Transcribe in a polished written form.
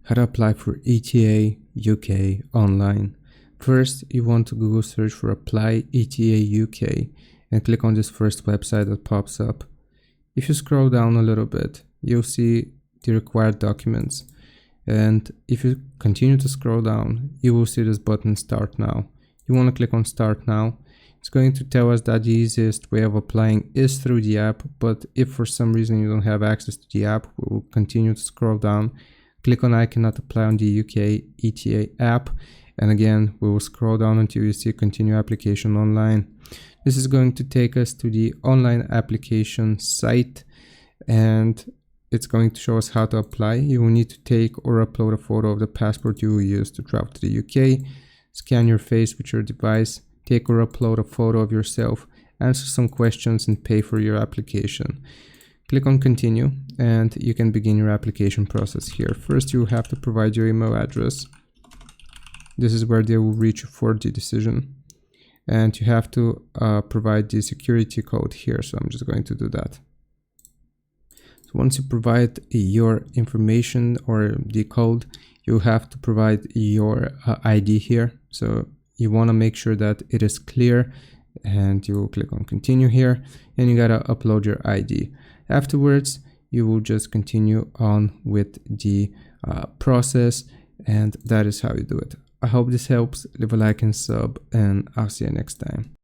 How to apply for ETA UK online. First, you want to Google search for Apply ETA UK and click on this first website that pops up. If you scroll down a little bit, you'll see the required documents. And if you continue to scroll down, you will see this button Start Now. You want to click on Start Now. It's going to tell us that the easiest way of applying is through the app, but if for some reason you don't have access to the app, we will continue to scroll down. Click on I cannot apply on the UK ETA app, and again we will scroll down until you see continue application online. This is going to take us to the online application site, and it's going to show us how to apply. You will need to take or upload a photo of the passport you will use to travel to the UK, scan your face with your device, take or upload a photo of yourself, answer some questions, and pay for your application. Click on continue and you can begin your application process here. First, you have to provide your email address. This is where they will reach you for the decision. And you have to provide the security code here. So I'm just going to do that. So once you provide your information or the code, you have to provide your ID here. So you want to make sure that it is clear, and you will click on continue here, and you gotta upload your ID. Afterwards, you will just continue on with the process, and that is how you do it. I hope this helps. Leave a like and sub, and I'll see you next time.